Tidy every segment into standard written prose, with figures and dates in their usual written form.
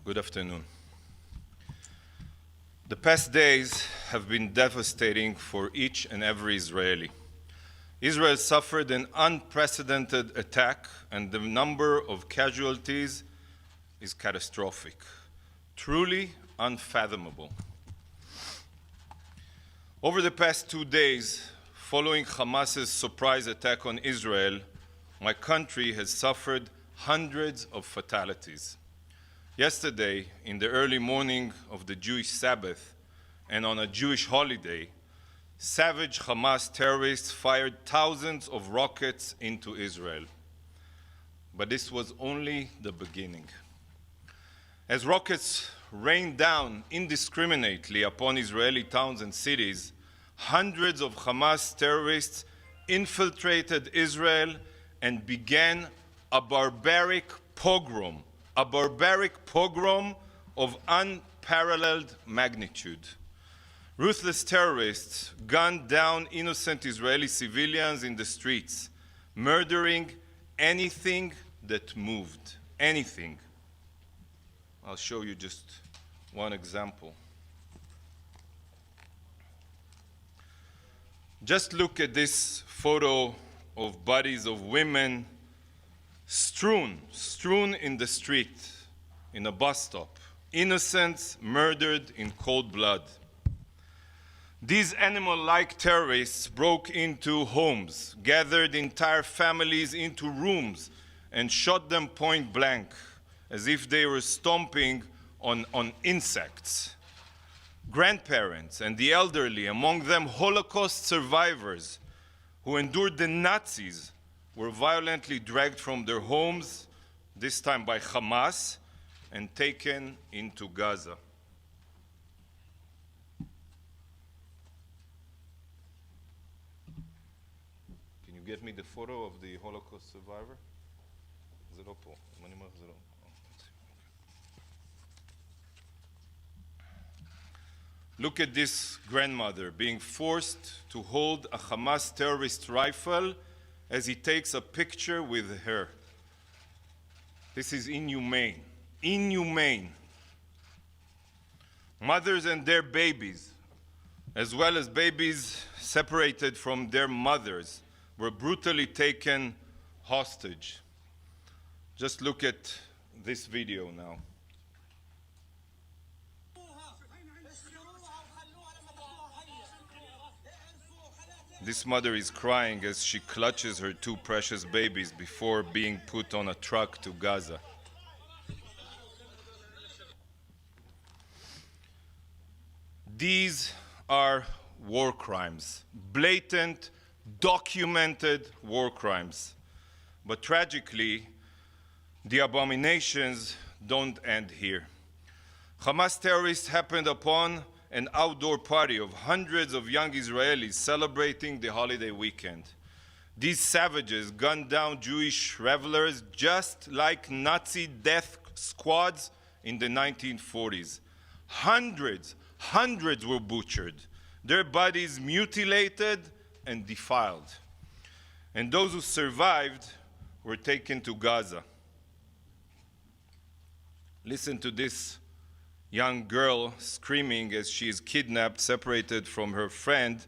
Good afternoon. The past days have been devastating for each and every Israeli. Israel suffered an unprecedented attack, and the number of casualties is catastrophic, truly unfathomable. Over the past 2 days, following Hamas's surprise attack on Israel, my country has suffered hundreds of fatalities. Yesterday, in the early morning of the Jewish Sabbath and on a Jewish holiday, savage Hamas terrorists fired thousands of rockets into Israel. But this was only the beginning. As rockets rained down indiscriminately upon Israeli towns and cities, hundreds of Hamas terrorists infiltrated Israel and began a barbaric pogrom of unparalleled magnitude. Ruthless terrorists gunned down innocent Israeli civilians in the streets, murdering anything that moved, anything. I'll show you just one example. Just look at this photo of bodies of women strewn in the street, in a bus stop. Innocents murdered in cold blood. These animal-like terrorists broke into homes, gathered entire families into rooms, and shot them point blank, as if they were stomping on insects. Grandparents and the elderly, among them Holocaust survivors who endured the Nazis, were violently dragged from their homes, this time by Hamas, and taken into Gaza. Can you get me the photo of the Holocaust survivor? זה לא פה. אם אני אומר זה לא. Look at this grandmother being forced to hold a Hamas terrorist rifle as he takes a picture with her. This is inhumane. Inhumane. Mothers and their babies, as well as babies separated from their mothers, were brutally taken hostage. Just look at this video now. This mother is crying as she clutches her 2 precious babies before being put on a truck to Gaza. These are war crimes, blatant, documented war crimes. But tragically, the abominations don't end here. Hamas terrorists happened upon an outdoor party of hundreds of young Israelis celebrating the holiday weekend. These savages gunned down Jewish revelers just like Nazi death squads in the 1940s. Hundreds were butchered, their bodies mutilated and defiled. And those who survived were taken to Gaza. Listen to this young girl screaming as she is kidnapped, separated from her friend,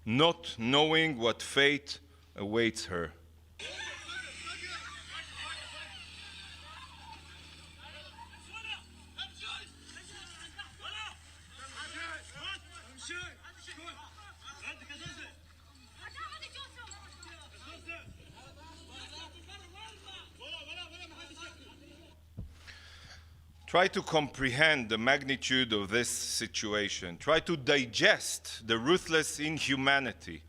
not knowing what fate awaits her. Try to comprehend the magnitude of this situation. Try to digest the ruthless inhumanity.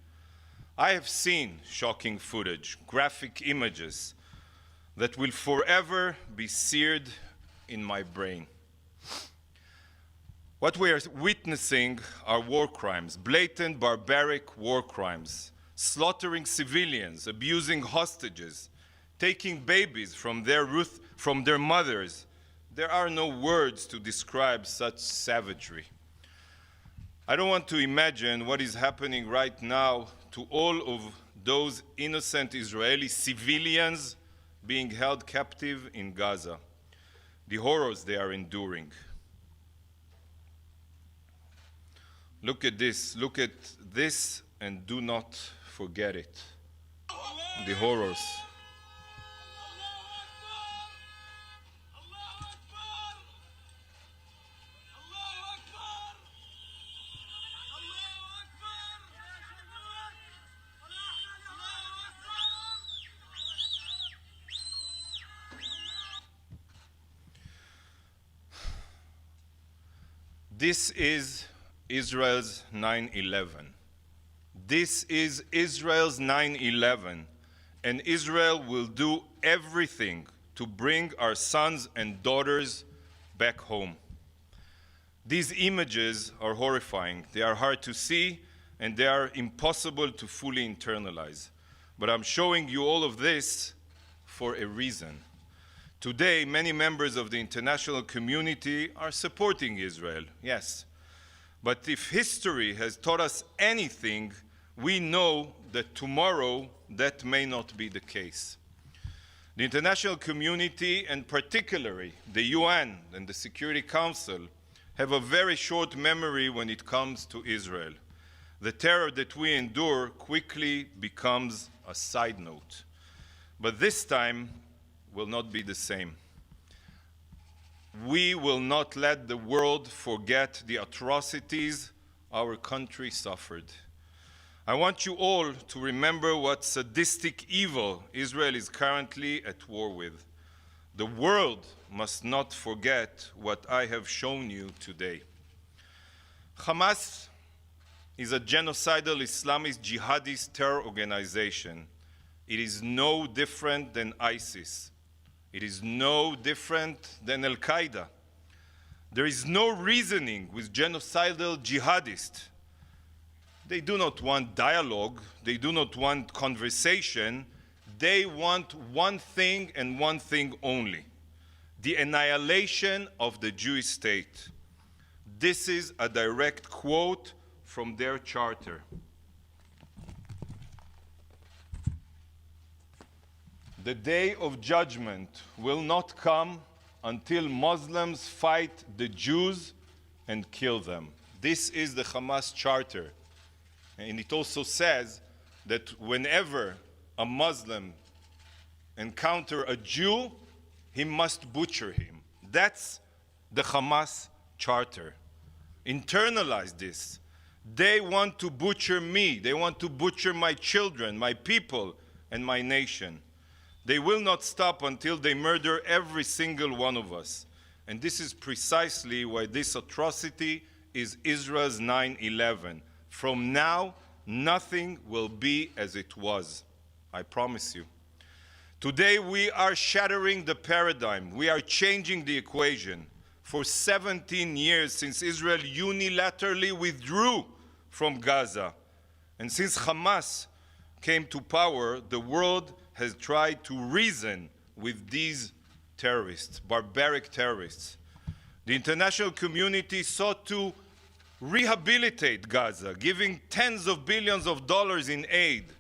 I have seen shocking footage, graphic images that will forever be seared in my brain. What we are witnessing are war crimes, blatant, barbaric war crimes, slaughtering civilians, abusing hostages, taking babies from their mothers. There are no words to describe such savagery. I don't want to imagine what is happening right now to all of those innocent Israeli civilians being held captive in Gaza. the horrors they are enduring. Look at this, and do not forget it. The horrors. This is Israel's 9/11. This is Israel's 9/11, and Israel will do everything to bring our sons and daughters back home. These images are horrifying. They are hard to see, and they are impossible to fully internalize. But I'm showing you all of this for a reason. Today, many members of the international community are supporting Israel, yes. But if history has taught us anything, we know that tomorrow that may not be the case. The international community, and particularly the UN and the Security Council, have a very short memory when it comes to Israel. The terror that we endure quickly becomes a side note. But this time will not be the same. We will not let the world forget the atrocities our country suffered. I want you all to remember what sadistic evil Israel is currently at war with. The world must not forget what I have shown you today. Hamas is a genocidal Islamist jihadist terror organization. It is no different than ISIS. It is no different than Al-Qaeda. There is no reasoning with genocidal jihadists. They do not want dialogue. They do not want conversation. They want one thing and one thing only: the annihilation of the Jewish state. This is a direct quote from their charter. The day of judgment will not come until Muslims fight the Jews and kill them. This is the Hamas charter. And it also says that whenever a Muslim encounters a Jew, he must butcher him. That's the Hamas charter. Internalize this. They want to butcher me. They want to butcher my children, my people, and my nation. They will not stop until they murder every single one of us. And this is precisely why this atrocity is Israel's 9/11. From now, nothing will be as it was. I promise you. Today, we are shattering the paradigm. We are changing the equation. For 17 years, since Israel unilaterally withdrew from Gaza, and since Hamas came to power, the world has tried to reason with these terrorists, barbaric terrorists. The international community sought to rehabilitate Gaza, giving tens of billions of dollars in aid.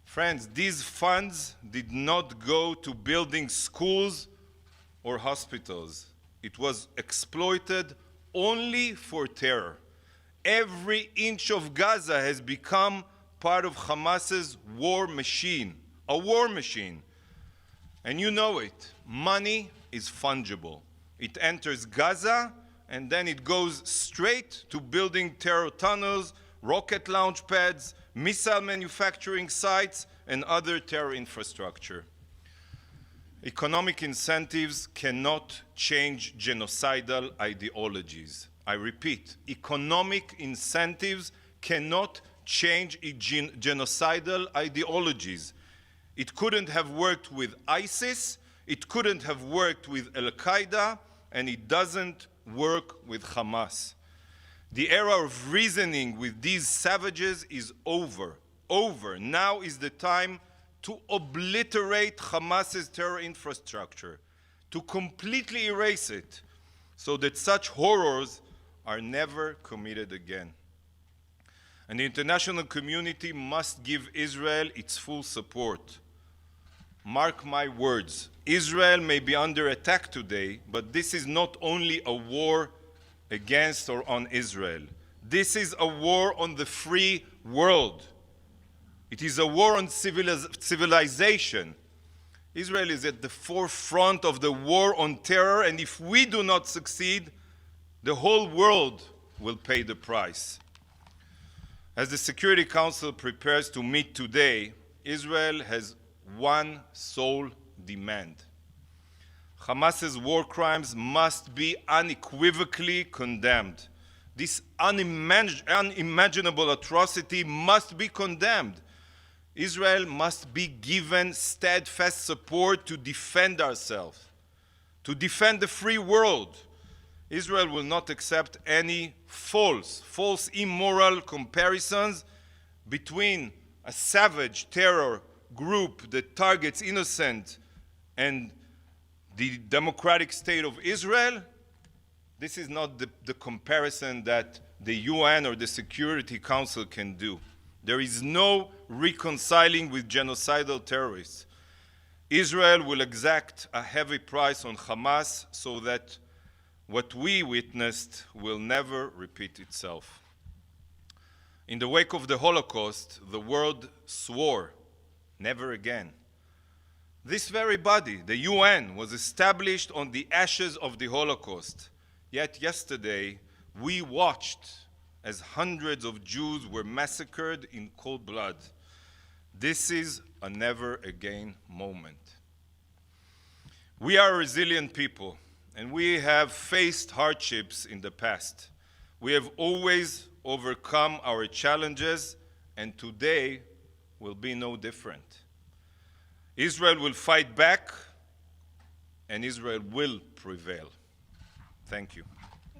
Friends, these funds did not go to building schools or hospitals. It was exploited only for terror. Every inch of Gaza has become part of Hamas's war machine, a war machine. And you know it. Money is fungible. It enters Gaza, and then it goes straight to building terror tunnels, rocket launch pads, missile manufacturing sites, and other terror infrastructure. Economic incentives cannot change genocidal ideologies. I repeat, economic incentives cannot change genocidal ideologies. It couldn't have worked with ISIS, it couldn't have worked with Al-Qaeda, and it doesn't work with Hamas. The era of reasoning with these savages is over. Now is the time to obliterate Hamas's terror infrastructure, to completely erase it, so that such horrors are never committed again. And the international community must give Israel its full support. Mark my words, Israel may be under attack today, but this is not only a war against or on Israel. This is a war on the free world. It is a war on civilization. Israel is at the forefront of the war on terror, and if we do not succeed, the whole world will pay the price. As the Security Council prepares to meet today, Israel has one sole demand. Hamas's war crimes must be unequivocally condemned. This unimaginable atrocity must be condemned. Israel must be given steadfast support to defend ourselves, to defend the free world. Israel will not accept any false, immoral comparisons between a savage terror group that targets innocent and the democratic state of Israel. This is not the comparison that the UN or the Security Council can do. There is no reconciling with genocidal terrorists. Israel will exact a heavy price on Hamas so that what we witnessed will never repeat itself. In the wake of the Holocaust, the world swore never again. This very body, the UN, was established on the ashes of the Holocaust. Yet yesterday, we watched as hundreds of Jews were massacred in cold blood. This is a never again moment. We are a resilient people, and we have faced hardships in the past. We have always overcome our challenges, and today will be no different. Israel will fight back, and Israel will prevail. Thank you.